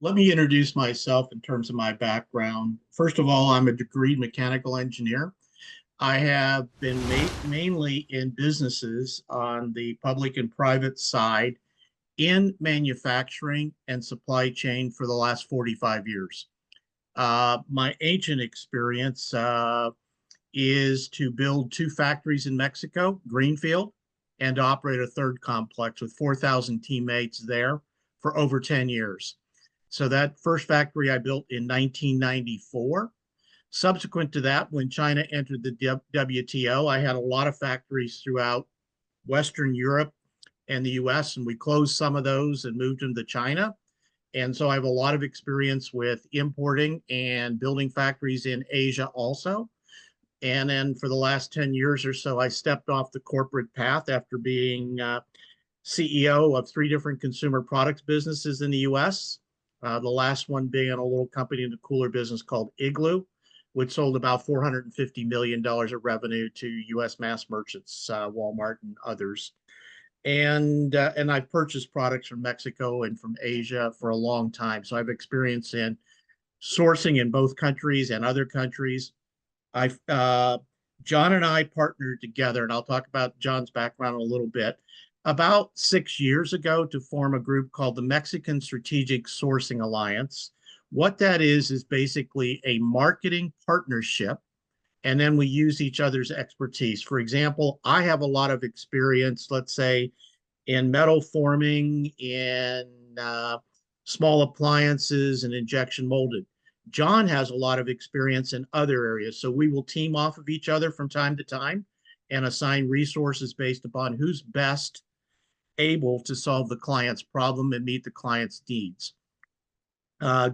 Let me introduce myself in terms of my background. First of all, I'm a degreed mechanical engineer. I have been mainly in businesses on the public and private side in manufacturing and supply chain for the last 45 years. My ancient experience is to build two factories in Mexico, Greenfield, and to operate a third complex with 4,000 teammates there for over 10 years. So that first factory I built in 1994. Subsequent to that, when China entered the WTO, I had a lot of factories throughout Western Europe and the US, and we closed some of those and moved them to China. And so I have a lot of experience with importing and building factories in Asia also. And then for the last 10 years or so, I stepped off the corporate path after being CEO of three different consumer products businesses in the US. The last one being in a little company in the cooler business called Igloo, which sold about $450 million of revenue to US mass merchants, Walmart and others. And I've purchased products from Mexico and from Asia for a long time. So I've experience in sourcing in both countries and other countries. I John and I partnered together, and I'll talk about John's background in a little bit, about 6 years ago to form a group called the Mexican Strategic Sourcing Alliance. What that is basically a marketing partnership, and then we use each other's expertise. For example, I have a lot of experience, let's say, in metal forming, in small appliances, and injection molded. John has a lot of experience in other areas. So we will team off of each other from time to time and assign resources based upon who's best able to solve the client's problem and meet the client's needs. Uh,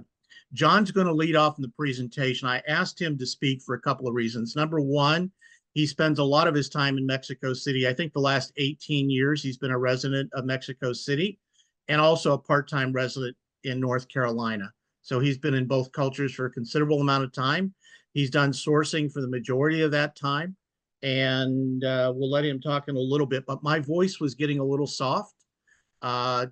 John's going to lead off in the presentation. I asked him to speak for a couple of reasons. Number one, he spends a lot of his time in Mexico City. I think the last 18 years he's been a resident of Mexico City and also a part-time resident in North Carolina. So he's been in both cultures for a considerable amount of time. He's done sourcing for the majority of that time. And we'll let him talk in a little bit. But my voice was getting a little soft. Uh,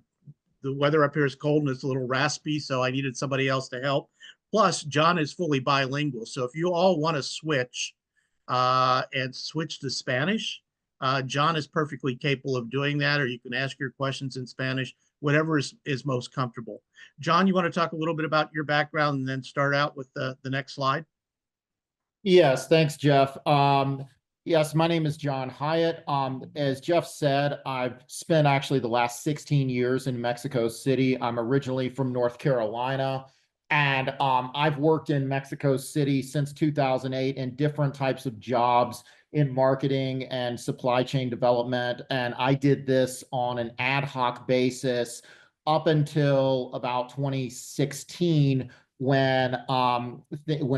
the weather up here is cold and it's a little raspy, so I needed somebody else to help. Plus, John is fully bilingual. So if you all want to switch and switch to Spanish, John is perfectly capable of doing that, or you can ask your questions in Spanish, whatever is most comfortable. John, you want to talk a little bit about your background and then start out with the next slide? Yes, thanks, Jeff. Yes, my name is John Hyatt. As Jeff said, I've spent actually the last 16 years in Mexico City. I'm originally from North Carolina, and I've worked in Mexico City since 2008 in different types of jobs in marketing and supply chain development. And I did this on an ad hoc basis up until about 2016 when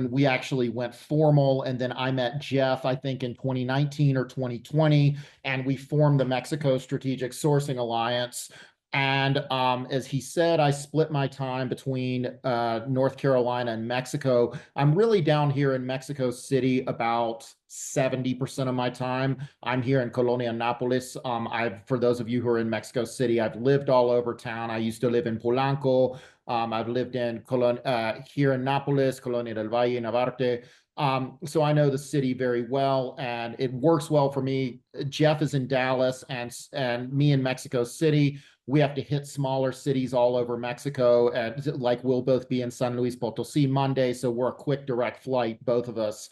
we actually went formal, and then I met Jeff, I think in 2019 or 2020, and we formed the Mexico Strategic Sourcing Alliance. And as he said, I split my time between North Carolina and Mexico. I'm really down here in Mexico City about 70% of my time. I'm here in Colonia Nápoles. For those of you who are in Mexico City, I've lived all over town. I used to live in Polanco. I've lived in here in Nápoles, Colonia del Valle, Navarte. So I know the city very well, and it works well for me. Jeff is in Dallas, and me in Mexico City. We have to hit smaller cities all over Mexico, and like we'll both be in San Luis Potosí Monday, so we're a quick direct flight, both of us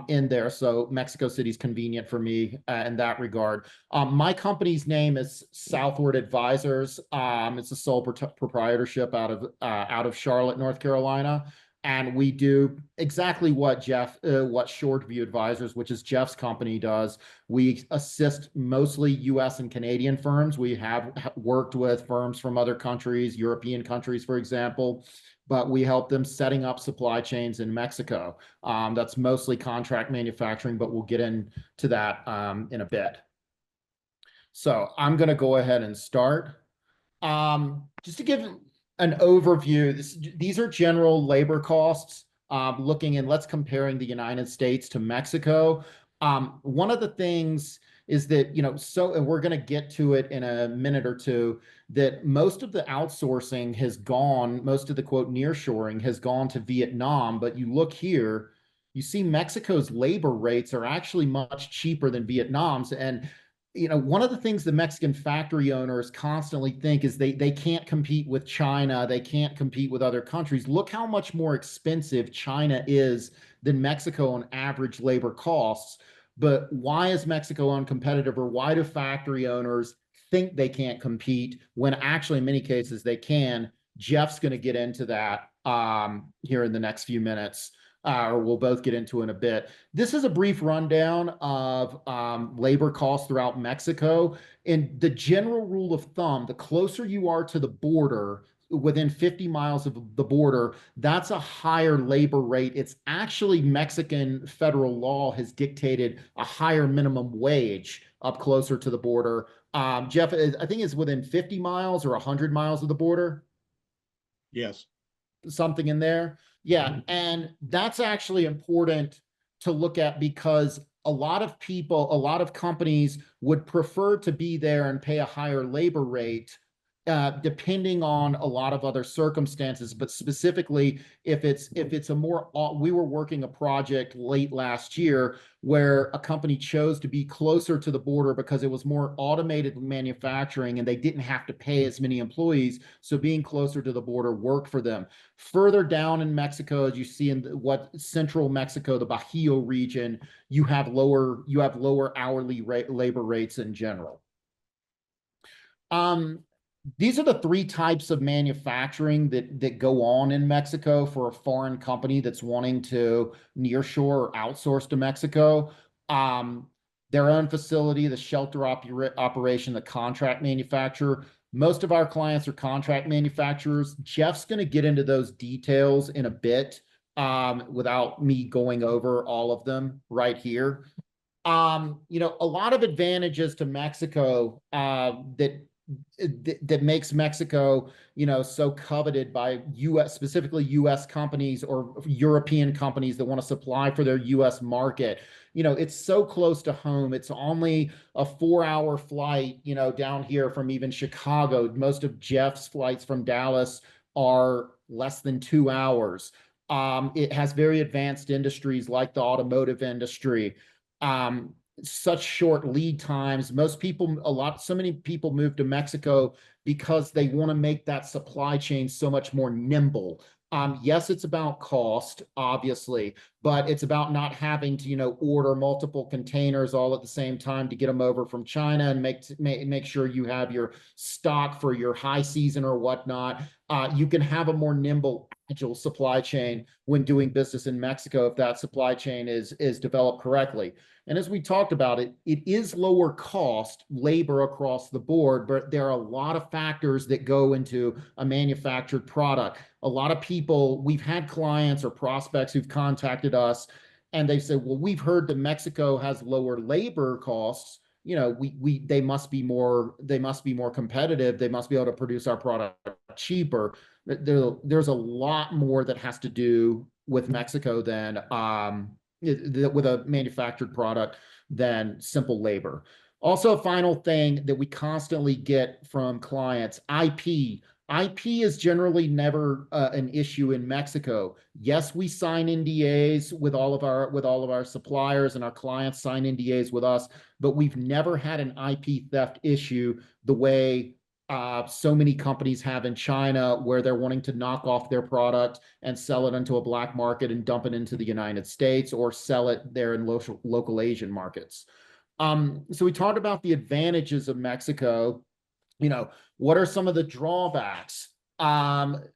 in there. So Mexico City is convenient for me in that regard. My company's name is Southward Advisors. It's a sole proprietorship out of Charlotte, North Carolina. And we do exactly what what Shortview Advisors, which is Jeff's company, does. We assist mostly US and Canadian firms. We have worked with firms from other countries, European countries, for example, but we help them setting up supply chains in Mexico. That's mostly contract manufacturing, but we'll get into that in a bit. So I'm going to go ahead and start. Just to give an overview, these are general labor costs. Let's comparing the United States to Mexico. One of the things is that, and we're going to get to it in a minute or two, that most of the outsourcing has gone, most of the quote nearshoring has gone to Vietnam. But you look here, you see Mexico's labor rates are actually much cheaper than Vietnam's. And one of the things the Mexican factory owners constantly think is they can't compete with China, they can't compete with other countries. Look how much more expensive China is than Mexico on average labor costs. But why is Mexico uncompetitive, or why do factory owners think they can't compete when actually in many cases they can? Jeff's going to get into that here in the next few minutes. Or we'll both get into in a bit. This is a brief rundown of labor costs throughout Mexico. And the general rule of thumb, the closer you are to the border, within 50 miles of the border, that's a higher labor rate. It's actually Mexican federal law has dictated a higher minimum wage up closer to the border. Jeff, I think it's within 50 miles or 100 miles of the border. Yes. Something in there. Yeah. And that's actually important to look at, because a lot of people, a lot of companies would prefer to be there and pay a higher labor rate, depending on a lot of other circumstances. But specifically, if it's a more, we were working a project late last year where a company chose to be closer to the border because it was more automated manufacturing and they didn't have to pay as many employees. So being closer to the border worked for them. Further down in Mexico, as you see in what central Mexico, the Bajío region, you have lower hourly labor rates in general. These are the three types of manufacturing that go on in Mexico for a foreign company that's wanting to nearshore or outsource to Mexico. Their own facility, the shelter operation, the contract manufacturer. Most of our clients are contract manufacturers. Jeff's going to get into those details in a bit, without me going over all of them right here. A lot of advantages to Mexico that makes Mexico, so coveted by specifically US companies or European companies that want to supply for their US market. It's so close to home. It's only a 4-hour flight, down here from even Chicago. Most of Jeff's flights from Dallas are less than 2 hours. It has very advanced industries like the automotive industry. Such short lead times. So many people move to Mexico because they want to make that supply chain so much more nimble. Yes, it's about cost, obviously, but it's about not having to, order multiple containers all at the same time to get them over from China and make sure you have your stock for your high season or whatnot. You can have a more nimble, agile supply chain when doing business in Mexico if that supply chain is developed correctly. And as we talked about, it is lower cost labor across the board, but there are a lot of factors that go into a manufactured product. A lot of people, we've had clients or prospects who've contacted us and they said, well, we've heard that Mexico has lower labor costs. They must be more competitive. They must be able to produce our product cheaper. There's a lot more that has to do with Mexico than with a manufactured product than simple labor. Also, a final thing that we constantly get from clients, IP. IP is generally never an issue in Mexico. Yes, we sign NDAs with all of our suppliers, and our clients sign NDAs with us, but we've never had an IP theft issue the way so many companies have in China, where they're wanting to knock off their product and sell it into a black market and dump it into the United States or sell it there in local Asian markets. So we talked about the advantages of Mexico. What are some of the drawbacks?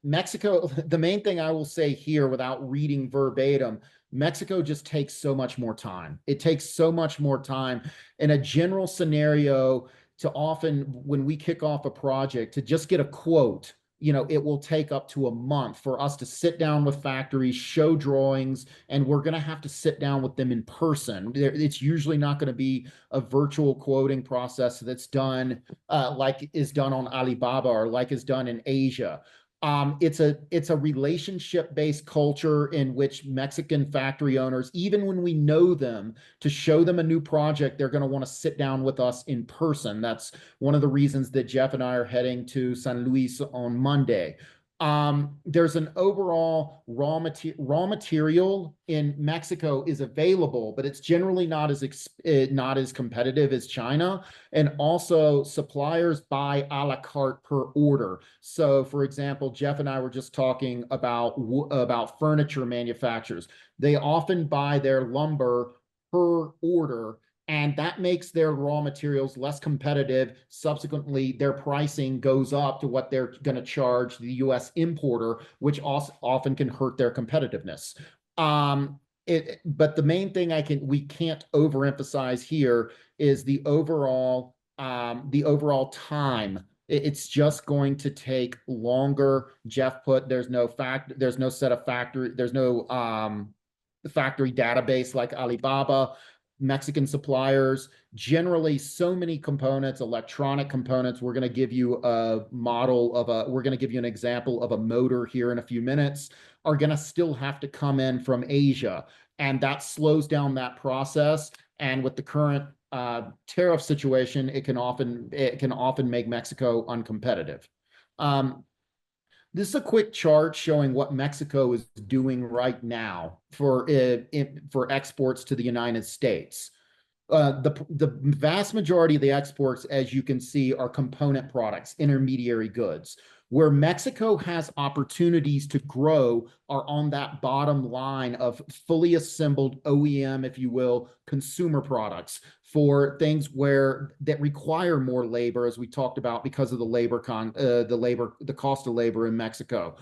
Mexico, the main thing I will say here without reading verbatim, Mexico just takes so much more time. It takes so much more time. In a general scenario, to often, when we kick off a project, to just get a quote, it will take up to a month for us to sit down with factories, show drawings, and we're going to have to sit down with them in person. It's usually not going to be a virtual quoting process that's done like is done on Alibaba or like is done in Asia. It's a relationship-based culture in which Mexican factory owners, even when we know them, to show them a new project, they're going to want to sit down with us in person. That's one of the reasons that Jeff and I are heading to San Luis on Monday. There's an overall raw material in Mexico is available, but it's generally not as competitive as China. And also suppliers buy a la carte per order. So for example, Jeff and I were just talking about furniture manufacturers. They often buy their lumber per order, and that makes their raw materials less competitive. Subsequently, their pricing goes up to what they're going to charge the US importer, which also often can hurt their competitiveness. But the main thing we can't overemphasize here is the overall time. It's just going to take longer. Jeff put there's no set of factory, there's no factory database like Alibaba. Mexican suppliers, generally so many components, electronic components. We're going to give you we're going to give you an example of a motor here in a few minutes, are going to still have to come in from Asia. And that slows down that process. And with the current tariff situation, it can often make Mexico uncompetitive. This is a quick chart showing what Mexico is doing right now for exports to the United States. The vast majority of the exports, as you can see, are component products, intermediary goods. Where Mexico has opportunities to grow are on that bottom line of fully assembled OEM, if you will, consumer products for things that require more labor, as we talked about, because of the cost of labor in Mexico.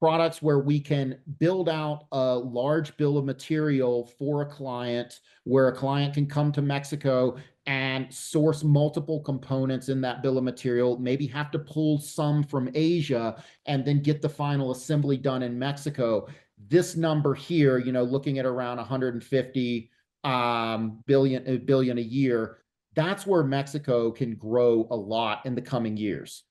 Products where we can build out a large bill of material for a client, where a client can come to Mexico and source multiple components in that bill of material, maybe have to pull some from Asia and then get the final assembly done in Mexico. This number here, looking at around 150 billion a year, that's where Mexico can grow a lot in the coming years.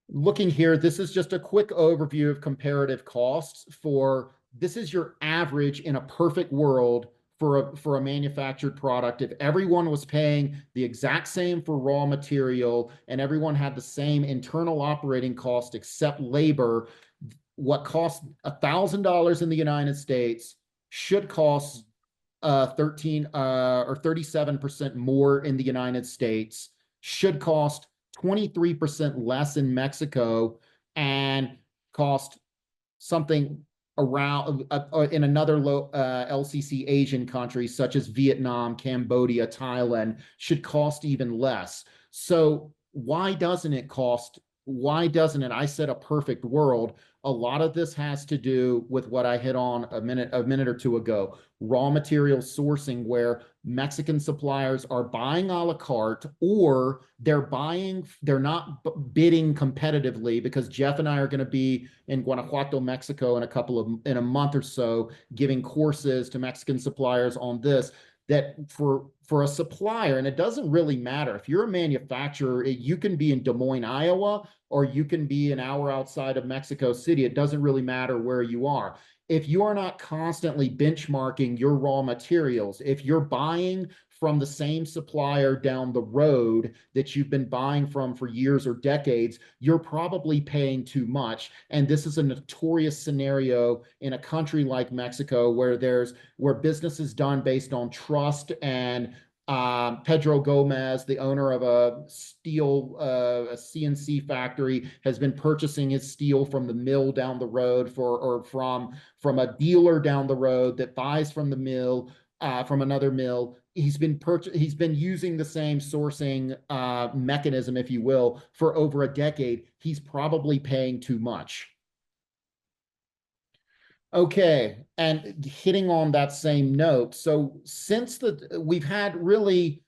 Looking here, this is just a quick overview of comparative costs this is your average in a perfect world for a manufactured product. If everyone was paying the exact same for raw material and everyone had the same internal operating cost except labor, what costs $1,000 in the United States should cost 13 or 37% more in the United States, should cost 23% less in Mexico, and cost something around in another LCC Asian countries such as Vietnam, Cambodia, Thailand, should cost even less. So why doesn't it? I said a perfect world. A lot of this has to do with what I hit on a minute or two ago. Raw material sourcing, where Mexican suppliers are buying a la carte, or they're not bidding competitively, because Jeff and I are going to be in Guanajuato, Mexico in a month or so, giving courses to Mexican suppliers on this. That for a supplier, and it doesn't really matter if you're a manufacturer, you can be in Des Moines, Iowa, or you can be an hour outside of Mexico City. It doesn't really matter where you are. If you are not constantly benchmarking your raw materials, if you're buying from the same supplier down the road that you've been buying from for years or decades, you're probably paying too much. And this is a notorious scenario in a country like Mexico, where business is done based on trust. And Pedro Gomez, the owner of a CNC factory, has been purchasing his steel from the mill down the road from a dealer down the road that buys from the mill, from another mill. He's been using the same sourcing mechanism, if you will, for over a decade. He's probably paying too much. Okay, and hitting on that same note, so we've had really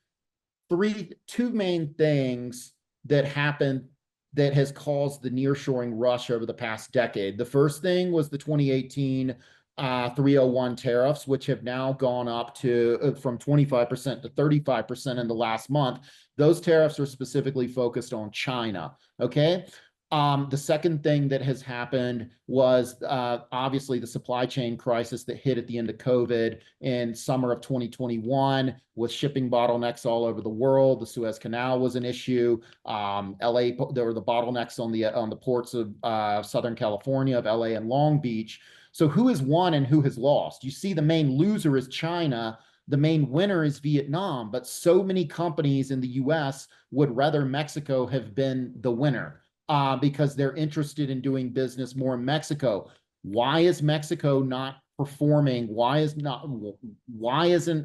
two main things that happened that has caused the nearshoring rush over the past decade. The first thing was the 2018 301 tariffs, which have now gone up from 25% to 35% in the last month. Those tariffs are specifically focused on China. Okay. The second thing that has happened was obviously the supply chain crisis that hit at the end of COVID in summer of 2021 with shipping bottlenecks all over the world. The Suez Canal was an issue. LA, there were the bottlenecks on the ports of Southern California, of LA and Long Beach. So who has won and who has lost? You see the main loser is China. The main winner is Vietnam, but so many companies in the US would rather Mexico have been the winner because they're interested in doing business more in Mexico. Why is Mexico not performing? Why isn't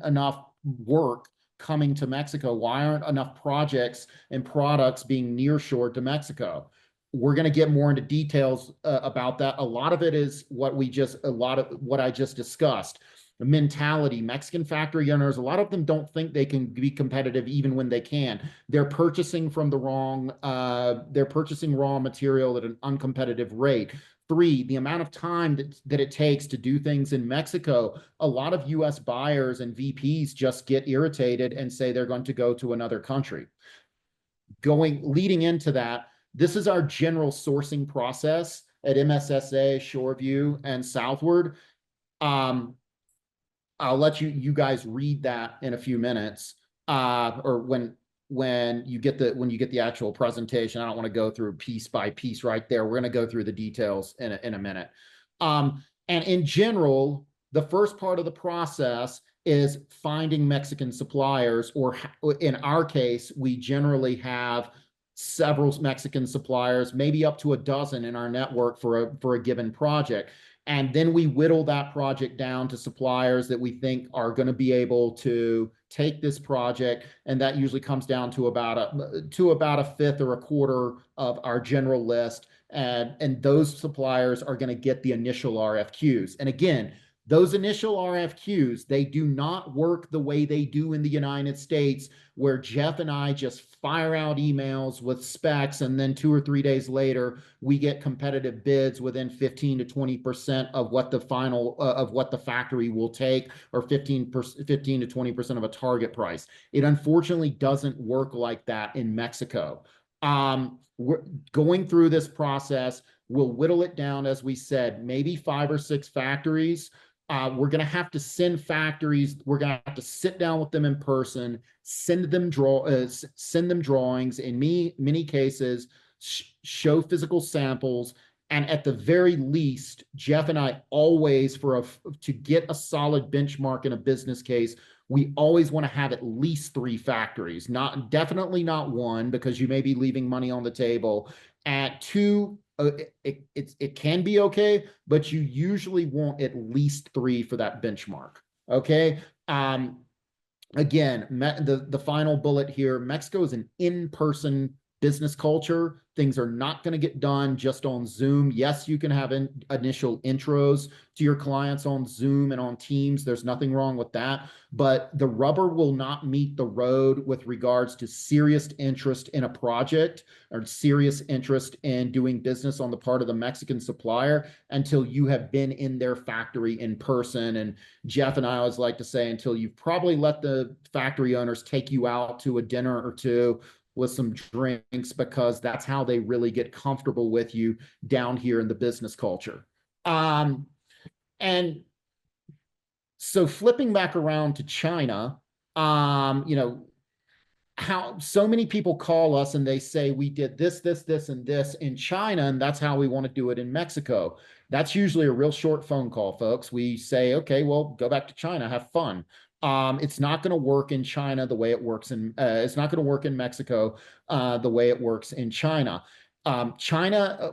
enough work coming to Mexico? Why aren't enough projects and products being nearshored to Mexico? We're going to get more into details about that. A lot of it is what I just discussed. The mentality, Mexican factory owners, a lot of them don't think they can be competitive even when they can. They're purchasing they're purchasing raw material at an uncompetitive rate. 3, the amount of time that it takes to do things in Mexico. A lot of US buyers and VPs just get irritated and say they're going to go to another country. Leading into that, this is our general sourcing process at MSSA, Shoreview, and Southward. I'll let you guys read that in a few minutes, or when you get the actual presentation. I don't want to go through piece by piece right there. We're going to go through the details in a minute. And in general, the first part of the process is finding Mexican suppliers, or in our case, we generally have several Mexican suppliers, maybe up to a dozen in our network for a given project. And then we whittle that project down to suppliers that we think are going to be able to take this project. And that usually comes down to about a fifth or a quarter of our general list. And those suppliers are going to get the initial RFQs. And again, those initial RFQs, they do not work the way they do in the United States, where Jeff and I just fire out emails with specs, and then 2 or 3 days later, we get competitive bids within 15 to 20% of what the final of what the factory will take, or 15 to 20% of a target price. It unfortunately doesn't work like that in Mexico. We're going through this process. We'll whittle it down, as we said, maybe 5 or 6 factories. We're going to have to send factories. We're going to have to sit down with them in person, send them drawings. In many cases, show physical samples. And at the very least, Jeff and I always, to get a solid benchmark in a business case, we always want to have at least 3 factories. Definitely not 1, because you may be leaving money on the table. At 2, it can be okay, but you usually want at least 3 for that benchmark. Okay. Again, the final bullet here: Mexico is an in-person business culture. Things are not going to get done just on Zoom. Yes, you can have initial intros to your clients on Zoom and on Teams. There's nothing wrong with that. But the rubber will not meet the road with regards to serious interest in a project or serious interest in doing business on the part of the Mexican supplier until you have been in their factory in person. And Jeff and I always like to say, until you've probably let the factory owners take you out to a dinner or two with some drinks, because that's how they really get comfortable with you down here in the business culture. And so flipping back around to China, how so many people call us and they say, we did this, and this in China, and that's how we want to do it in Mexico. That's usually a real short phone call, folks. We say, okay, well, go back to China, have fun. It's not going to work in China the way it works it's not going to work in Mexico the way it works in China. China,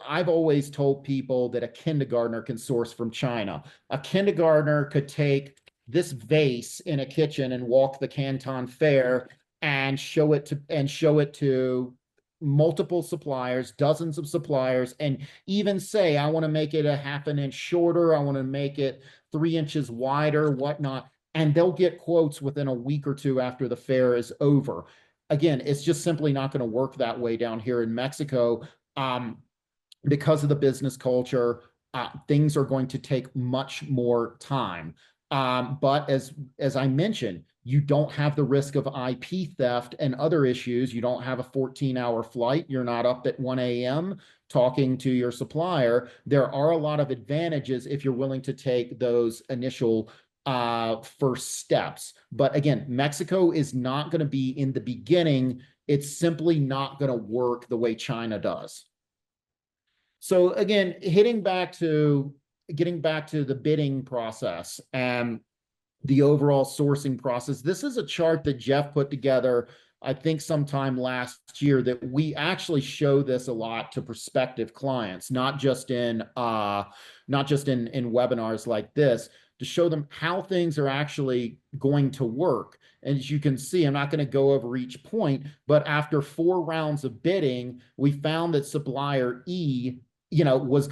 I've always told people that a kindergartner can source from China. A kindergartner could take this vase in a kitchen and walk the Canton Fair and show it to multiple suppliers, dozens of suppliers, and even say, I want to make it a half an inch shorter, I want to make it 3 inches wider, whatnot. And they'll get quotes within a week or 2 after the fair is over. Again, it's just simply not going to work that way down here in Mexico. Because of the business culture, things are going to take much more time. But as I mentioned, You don't have the risk of IP theft and other issues. You don't have a 14-hour flight. You're not up at 1 a.m. talking to your supplier. There are a lot of advantages if you're willing to take those initial first steps. But again, Mexico is not going to be in the beginning. It's simply not going to work the way China does. So again, getting back to the bidding process and the overall sourcing process. This is a chart that Jeff put together, I think sometime last year, that we actually show this a lot to prospective clients, not just in webinars like this, to show them how things are actually going to work. And as you can see, I'm not going to go over each point, but after 4 rounds of bidding, we found that supplier E, was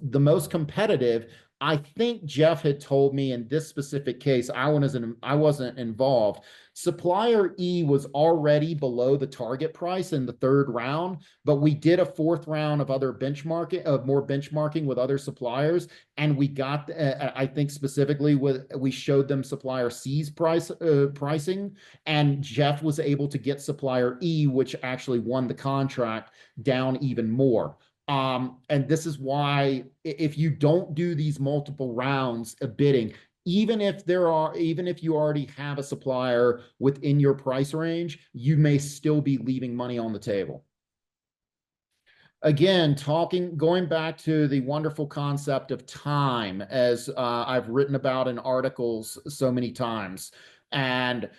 the most competitive. I think Jeff had told me in this specific case, I wasn't involved. Supplier E was already below the target price in the 3rd round, but we did a 4th round of more benchmarking with other suppliers, and we got, I think specifically we showed them supplier C's pricing, and Jeff was able to get supplier E, which actually won the contract, down even more. And this is why if you don't do these multiple rounds of bidding, even if you already have a supplier within your price range, you may still be leaving money on the table. Again, going back to the wonderful concept of time, as I've written about in articles so many times. And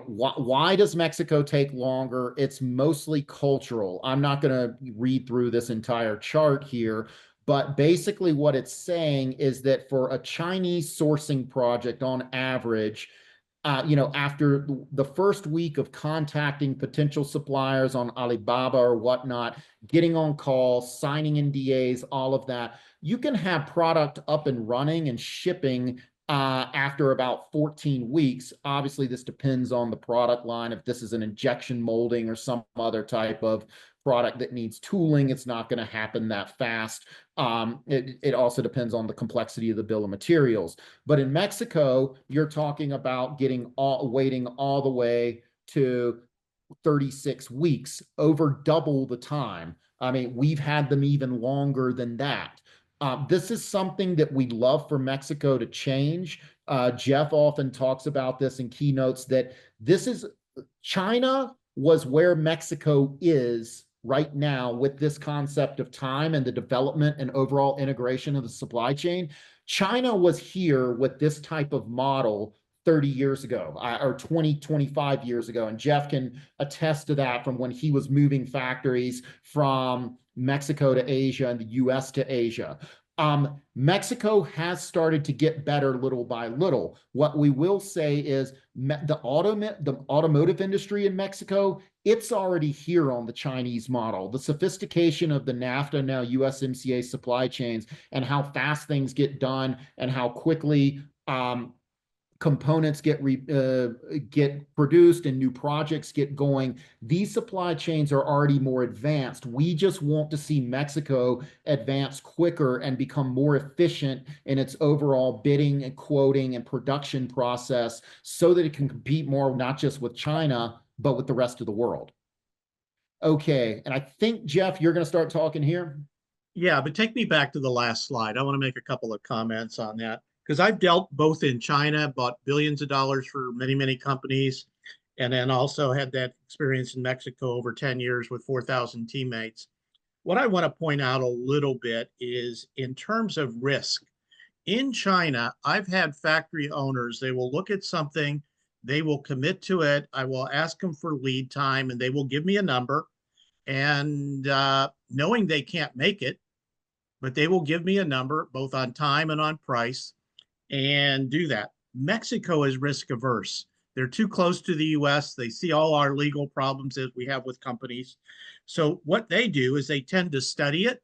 why does Mexico take longer? It's mostly cultural. I'm not going to read through this entire chart here, but basically what it's saying is that for a Chinese sourcing project on average, after the first week of contacting potential suppliers on Alibaba or whatnot, getting on calls, signing NDAs, all of that, you can have product up and running and shipping after about 14 weeks. Obviously, this depends on the product line. If this is an injection molding or some other type of product that needs tooling, it's not going to happen that fast. It also depends on the complexity of the bill of materials. But in Mexico, you're talking about waiting all the way to 36 weeks, over double the time. I mean, we've had them even longer than that. This is something that we'd love for Mexico to change. Jeff often talks about this in keynotes, that China was where Mexico is right now with this concept of time and the development and overall integration of the supply chain. China was here with this type of model 30 years ago, or 25 years ago. And Jeff can attest to that from when he was moving factories from Mexico to Asia and the US to Asia. Mexico has started to get better little by little. What we will say is the automotive industry in Mexico, it's already here on the Chinese model. The sophistication of the NAFTA, now USMCA supply chains, and how fast things get done and how quickly components get produced and new projects get going. These supply chains are already more advanced. We just want to see Mexico advance quicker and become more efficient in its overall bidding and quoting and production process, so that it can compete more, not just with China, but with the rest of the world. Okay, and I think, Jeff, you're going to start talking here. Yeah, but take me back to the last slide. I want to make a couple of comments on that, because I've dealt both in China, bought billions of dollars for many, many companies, and then also had that experience in Mexico over 10 years with 4,000 teammates. What I want to point out a little bit is in terms of risk. In China, I've had factory owners, they will look at something, they will commit to it. I will ask them for lead time, and they will give me a number. And knowing they can't make it, but they will give me a number both on time and on price, and do that. Mexico is risk averse. They're too close to the US. They see all our legal problems that we have with companies. So what they do is they tend to study it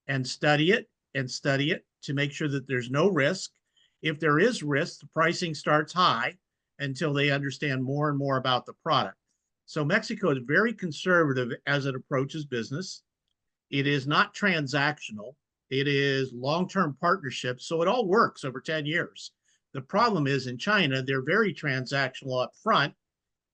and study it and study it to make sure that there's no risk. If there is risk, the pricing starts high until they understand more and more about the product. So Mexico is very conservative as it approaches business. It is not transactional. It is long-term partnerships. So it all works over 10 years. The problem is in China, they're very transactional up front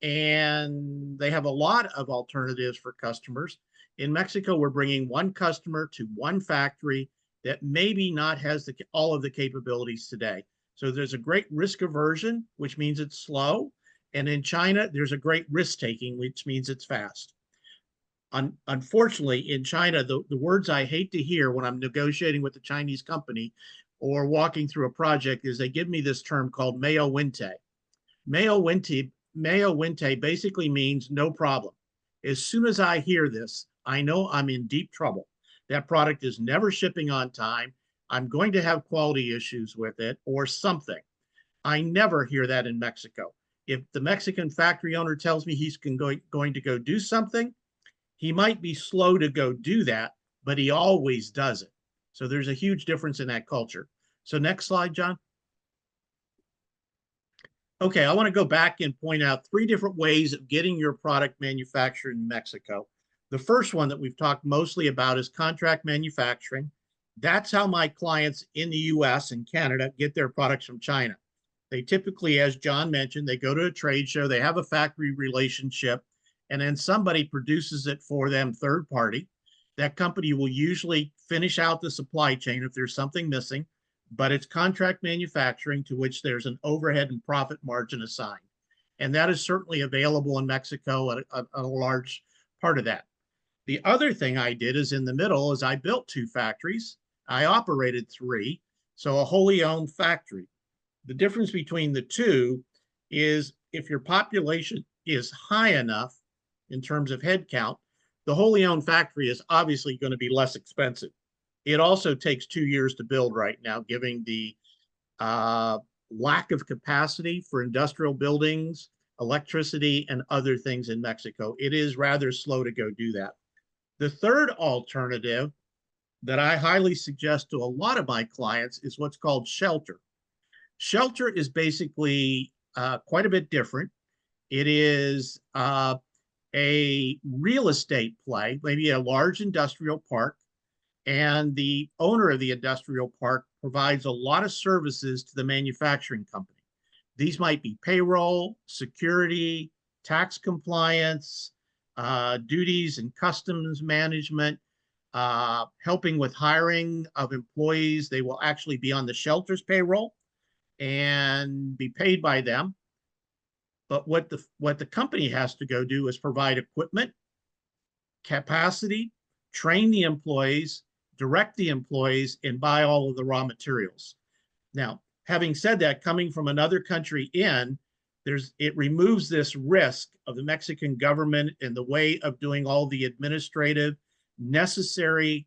and they have a lot of alternatives for customers. In Mexico, we're bringing one customer to one factory that maybe not has all of the capabilities today. So there's a great risk aversion, which means it's slow. And in China, there's a great risk taking, which means it's fast. Unfortunately, in China, the words I hate to hear when I'm negotiating with a Chinese company or walking through a project is they give me this term called Mayo Wente. Mayo Wente basically means no problem. As soon as I hear this, I know I'm in deep trouble. That product is never shipping on time. I'm going to have quality issues with it or something. I never hear that in Mexico. If the Mexican factory owner tells me he's going to go do something, he might be slow to go do that, but he always does it. So there's a huge difference in that culture. So next slide, John. Okay, I want to go back and point out 3 different ways of getting your product manufactured in Mexico. The first one that we've talked mostly about is contract manufacturing. That's how my clients in the US and Canada get their products from China. They typically, as John mentioned, they go to a trade show, they have a factory relationship, and then somebody produces it for them, third party. That company will usually finish out the supply chain if there's something missing, but it's contract manufacturing to which there's an overhead and profit margin assigned. And that is certainly available in Mexico at a large part of that. The other thing I did is in the middle is I built 2 factories. I operated 3, so a wholly owned factory. The difference between the 2 is if your population is high enough in terms of head count, the wholly owned factory is obviously going to be less expensive. It also takes 2 years to build right now, given the lack of capacity for industrial buildings, electricity, and other things in Mexico. It is rather slow to go do that. The third alternative that I highly suggest to a lot of my clients is what's called shelter. Shelter is basically quite a bit different. It is a real estate play, maybe a large industrial park, and the owner of the industrial park provides a lot of services to the manufacturing company. These might be payroll, security, tax compliance, duties and customs management, helping with hiring of employees. They will actually be on the shelter's payroll and be paid by them. But what the company has to go do is provide equipment, capacity, train the employees, direct the employees, and buy all of the raw materials. Now, having said that, coming from another country in, it removes this risk of the Mexican government in the way of doing all the administrative necessary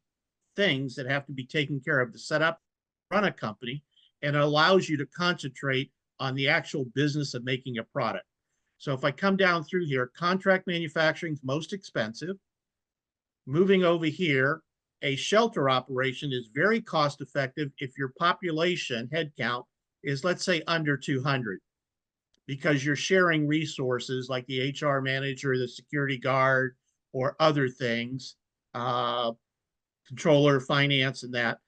things that have to be taken care of to set up, run a company, and it allows you to concentrate on the actual business of making a product. So if I come down through here, contract manufacturing is most expensive. Moving over here, a shelter operation is very cost effective if your population head count is, let's say, under 200, because you're sharing resources like the HR manager, the security guard, or other things, controller, finance, and that.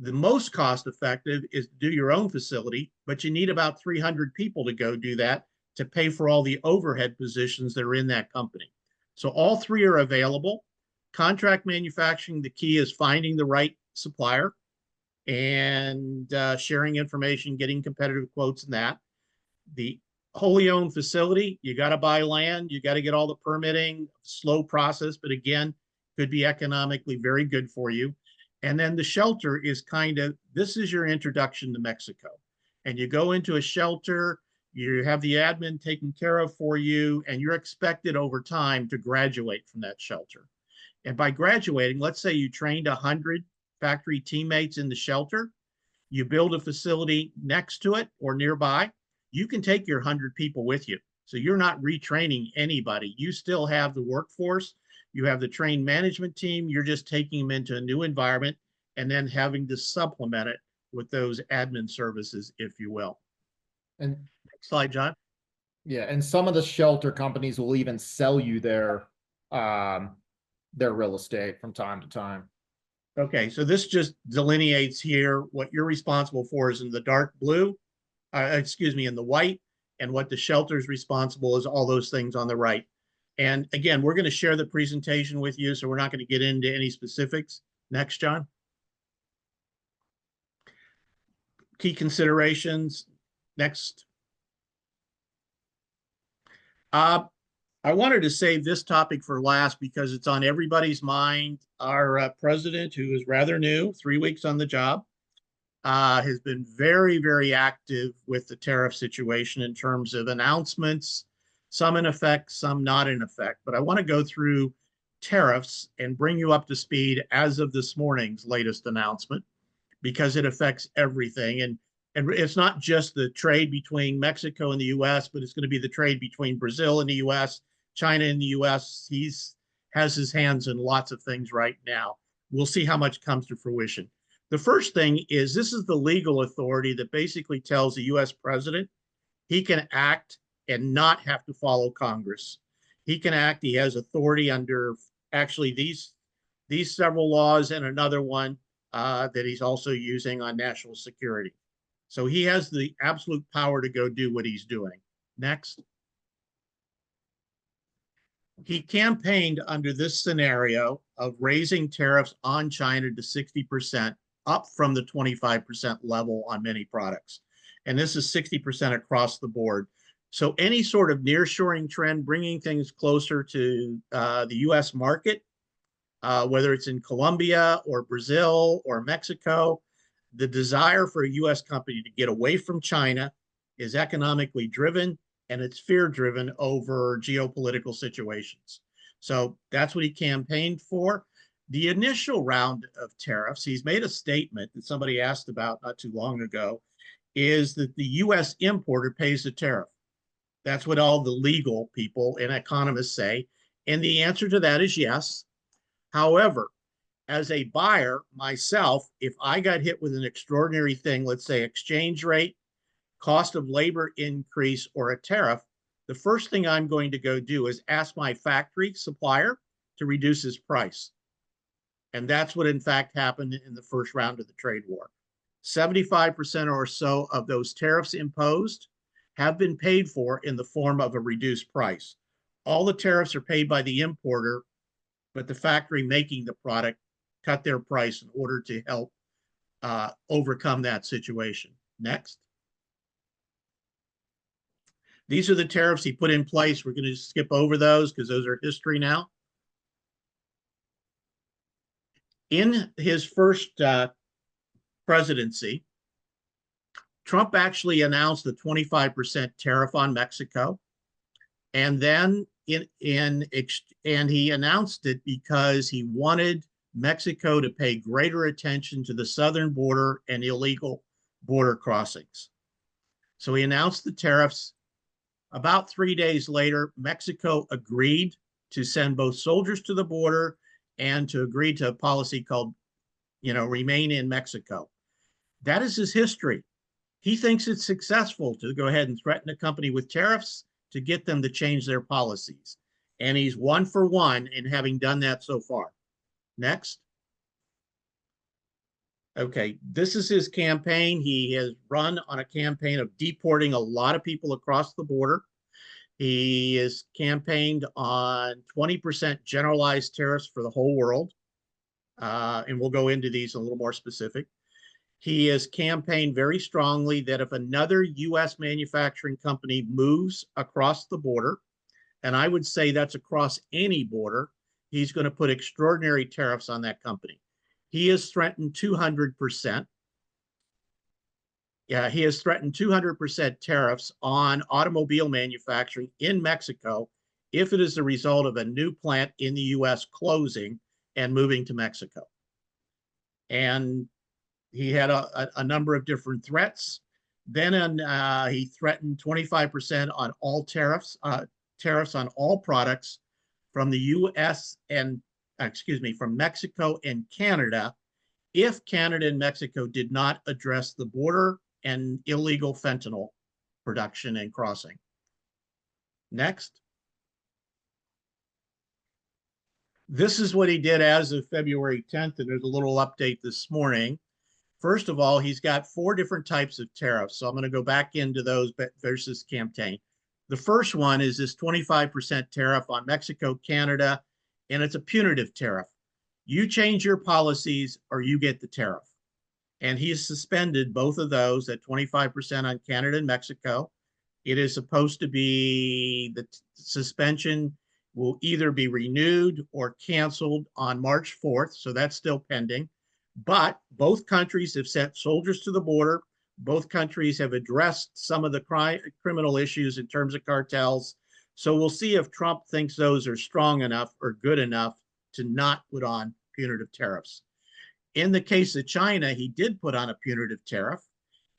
The most cost effective is to do your own facility, but you need about 300 people to go do that to pay for all the overhead positions that are in that company. So all 3 are available. Contract manufacturing, the key is finding the right supplier and sharing information, getting competitive quotes and that. The wholly owned facility, you got to buy land, you got to get all the permitting, slow process, but again, could be economically very good for you. And then the shelter is this is your introduction to Mexico. And you go into a shelter, you have the admin taken care of for you, and you're expected over time to graduate from that shelter. And by graduating, let's say you trained 100 factory teammates in the shelter, you build a facility next to it or nearby, you can take your 100 people with you. So you're not retraining anybody. You still have the workforce, you have the trained management team, you're just taking them into a new environment and then having to supplement it with those admin services, if you will. And next slide, John. yeah, and some of the shelter companies will even sell you their real estate from time to time. Okay, so this just delineates here what you're responsible for is in the dark blue, excuse me, in the white, and what the shelter is responsible is all those things on the right. And again, we're going to share the presentation with you, so we're not going to get into any specifics. Next, John. Key considerations. Next. I wanted to save this topic for last because it's on everybody's mind. Our president, who is rather new, 3 weeks on the job, has been very, very active with the tariff situation in terms of announcements, some in effect, some not in effect. But I want to go through tariffs and bring you up to speed as of this morning's latest announcement, because it affects everything. And it's not just the trade between Mexico and the US, but it's going to be the trade between Brazil and the US, China and the US. He's has his hands in lots of things right now. We'll see how much comes to fruition. The first thing is this is the legal authority that basically tells the US president he can act and not have to follow Congress. He can act, he has authority under actually these several laws and another one that he's also using on national security. So he has the absolute power to go do what he's doing. Next. He campaigned under this scenario of raising tariffs on China to 60%, up from the 25% level on many products. And this is 60% across the board. So any sort of nearshoring trend, bringing things closer to the US market, whether it's in Colombia or Brazil or Mexico, the desire for a US company to get away from China is economically driven, and it's fear driven over geopolitical situations. So that's what he campaigned for. The initial round of tariffs, he's made a statement that somebody asked about not too long ago, is that the US importer pays the tariff. That's what all the legal people and economists say. And the answer to that is yes. However, as a buyer myself, if I got hit with an extraordinary thing, let's say exchange rate, cost of labor increase, or a tariff, the first thing I'm going to go do is ask my factory supplier to reduce his price. And that's what in fact happened in the first round of the trade war. 75% or so of those tariffs imposed have been paid for in the form of a reduced price. All the tariffs are paid by the importer, but the factory making the product cut their price in order to help overcome that situation. Next. These are the tariffs he put in place. We're going to skip over those because those are history now. In his first presidency, Trump actually announced a 25% tariff on Mexico. And then and he announced it because he wanted Mexico to pay greater attention to the southern border and illegal border crossings. So he announced the tariffs. About 3 days later, Mexico agreed to send both soldiers to the border and to agree to a policy called, remain in Mexico. That is his history. He thinks it's successful to go ahead and threaten a company with tariffs to get them to change their policies. And he's 1 for 1 in having done that so far. Next. Okay, this is his campaign. He has run on a campaign of deporting a lot of people across the border. He has campaigned on 20% generalized tariffs for the whole world. And we'll go into these a little more specific. He has campaigned very strongly that if another US manufacturing company moves across the border, and I would say that's across any border, he's going to put extraordinary tariffs on that company. He has threatened 200%. Yeah, he has threatened 200% tariffs on automobile manufacturing in Mexico if it is the result of a new plant in the US closing and moving to Mexico. And he had a number of different threats. Then he threatened 25% on all tariffs on all products from the US and, from Mexico and Canada, if Canada and Mexico did not address the border and illegal fentanyl production and crossing. Next. This is what he did as of February 10th, and there's a little update this morning. First of all, he's got 4 different types of tariffs. So I'm going to go back into those versus campaign. The first one is this 25% tariff on Mexico, Canada, and it's a punitive tariff. You change your policies or you get the tariff. And he has suspended both of those at 25% on Canada and Mexico. It is supposed to be the suspension will either be renewed or canceled on March 4th. So that's still pending. But both countries have sent soldiers to the border. Both countries have addressed some of the criminal issues in terms of cartels. So we'll see if Trump thinks those are strong enough or good enough to not put on punitive tariffs. In the case of China, he did put on a punitive tariff,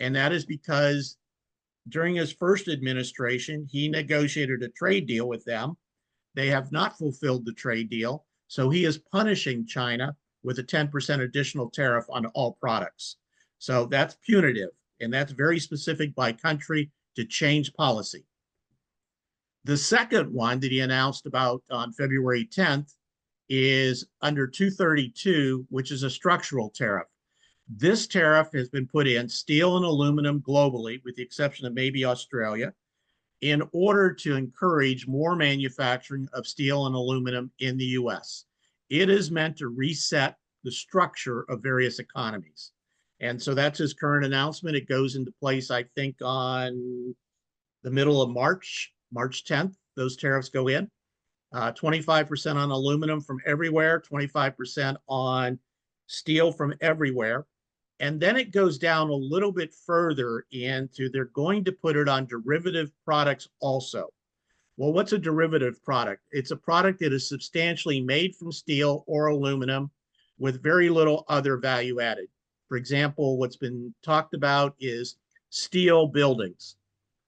and that is because during his first administration, he negotiated a trade deal with them. They have not fulfilled the trade deal, so he is punishing China with a 10% additional tariff on all products. So that's punitive, and that's very specific by country to change policy. The second one that he announced about on February 10th is under 232, which is a structural tariff. This tariff has been put in steel and aluminum globally, with the exception of maybe Australia, in order to encourage more manufacturing of steel and aluminum in the US. It is meant to reset the structure of various economies. And so that's his current announcement. It goes into place, I think, on the middle of March, March 10th. Those tariffs go in. 25% on aluminum from everywhere, 25% on steel from everywhere. And then it goes down a little bit further into they're going to put it on derivative products also. Well, what's a derivative product? It's a product that is substantially made from steel or aluminum with very little other value added. For example, what's been talked about is steel buildings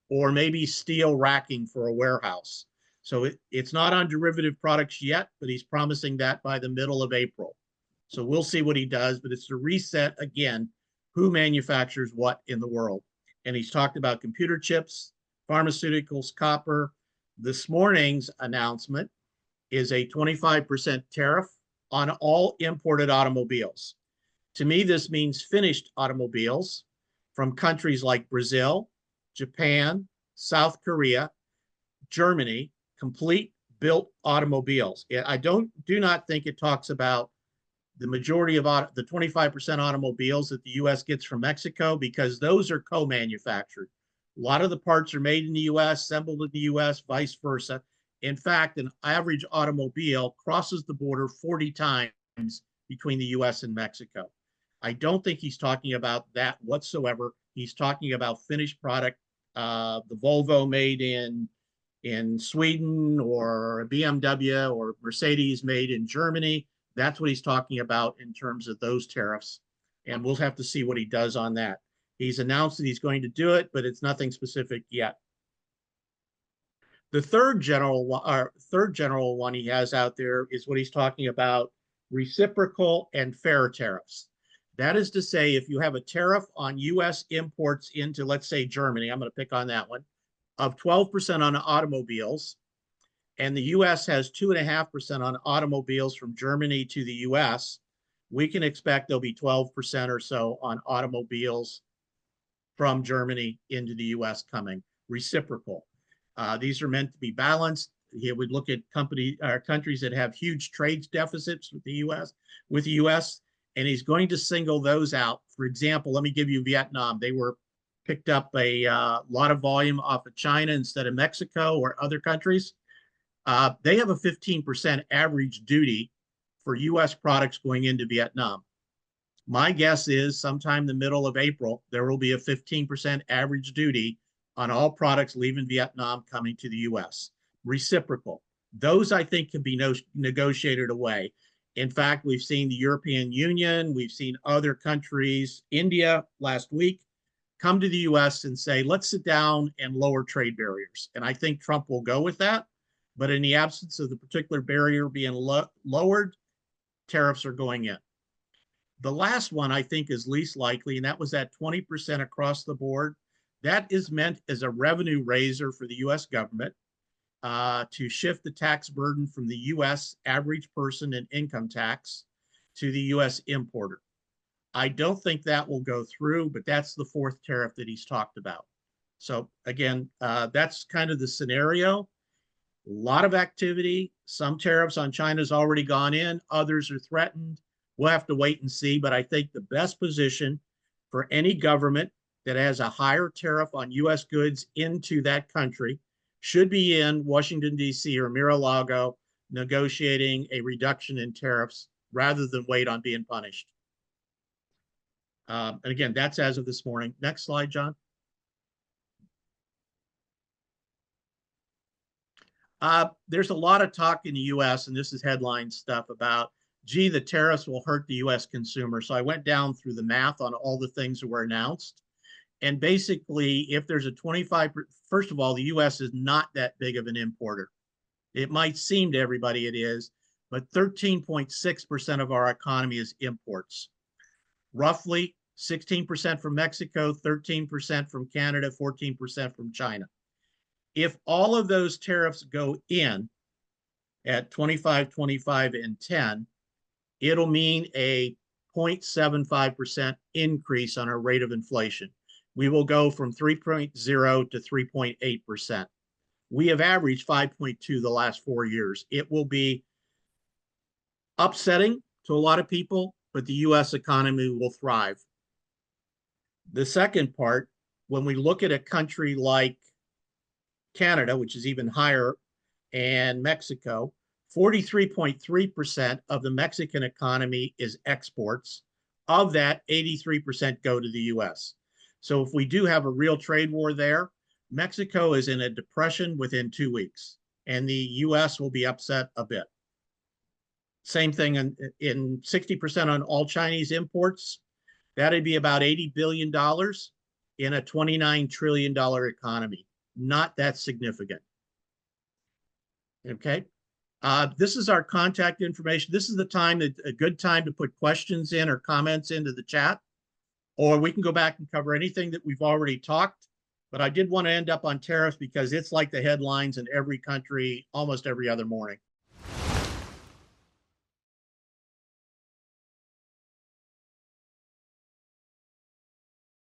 or maybe steel racking for a warehouse. So it's not on derivative products yet, but he's promising that by the middle of April. So we'll see what he does, but it's to reset again who manufactures what in the world. And he's talked about computer chips, pharmaceuticals, copper. This morning's announcement is a 25% tariff on all imported automobiles. To me, this means finished automobiles from countries like Brazil, Japan, South Korea, Germany, complete built automobiles. I do not think it talks about the majority of the 25% automobiles that the US gets from Mexico, because those are co-manufactured. A lot of the parts are made in the US, assembled in the US, vice versa. In fact, an average automobile crosses the border 40 times between the US and Mexico. I don't think he's talking about that whatsoever. He's talking about finished product, the Volvo made in Sweden, or a BMW or Mercedes made in Germany. That's what he's talking about in terms of those tariffs. And we'll have to see what he does on that. He's announced that he's going to do it, but it's nothing specific yet. The third general one he has out there is what he's talking about: reciprocal and fair tariffs. That is to say, if you have a tariff on US imports into, let's say, Germany, I'm going to pick on that one, of 12% on automobiles, and the US has 2.5% on automobiles from Germany to the US, we can expect there'll be 12% or so on automobiles from Germany into the US coming, reciprocal. These are meant to be balanced. Here we look at countries that have huge trade deficits with the US, and he's going to single those out. For example, let me give you Vietnam. They were picked up a lot of volume off of China instead of Mexico or other countries. They have a 15% average duty for US products going into Vietnam. My guess is sometime in the middle of April, there will be a 15% average duty on all products leaving Vietnam coming to the US. Reciprocal. Those, I think, can be negotiated away. In fact, we've seen the European Union, we've seen other countries, India last week, come to the US and say, let's sit down and lower trade barriers. And I think Trump will go with that. But in the absence of the particular barrier being lowered, tariffs are going in. The last one I think is least likely, and that was at 20% across the board. That is meant as a revenue raiser for the US government. to shift the tax burden from the U.S. average person and income tax to the U.S. importer. I don't think that will go through, but that's the fourth tariff that he's talked about. So again, that's kind of the scenario. A lot of activity. Some tariffs on China's already gone in. Others are threatened. We'll have to wait and see. But I think the best position for any government that has a higher tariff on U.S. goods into that country should be in Washington, D.C. or Mar-a-Lago negotiating a reduction in tariffs rather than wait on being punished. And again, that's as of this morning. Next slide, John. There's a lot of talk in the U.S., and this is headline stuff about, gee, the tariffs will hurt the U.S. consumer. So I went down through the math on all the things that were announced. And basically, if there's a 25, first of all, the U.S. is not that big of an importer. It might seem to everybody it is, but 13.6% of our economy is imports. Roughly 16% from Mexico, 13% from Canada, 14% from China. If all of those tariffs go in at 25, 25, and 10, it'll mean a 0.75% increase on our rate of inflation. We will go from 3.0 to 3.8%. We have averaged 5.2 the last 4 years. It will be upsetting to a lot of people, but the U.S. economy will thrive. The second part, when we look at a country like Canada, which is even higher, and Mexico, 43.3% of the Mexican economy is exports. Of that, 83% go to the U.S. So if we do have a real trade war there, Mexico is in a depression within 2 weeks, and the U.S. will be upset a bit. Same thing in 60% on all Chinese imports. That'd be about $80 billion in a $29 trillion economy. Not that significant. Okay. This is our contact information. This is the time, a good time to put questions in or comments into the chat, or we can go back and cover anything that we've already talked. But I did want to end up on tariffs because it's like the headlines in every country almost every other morning.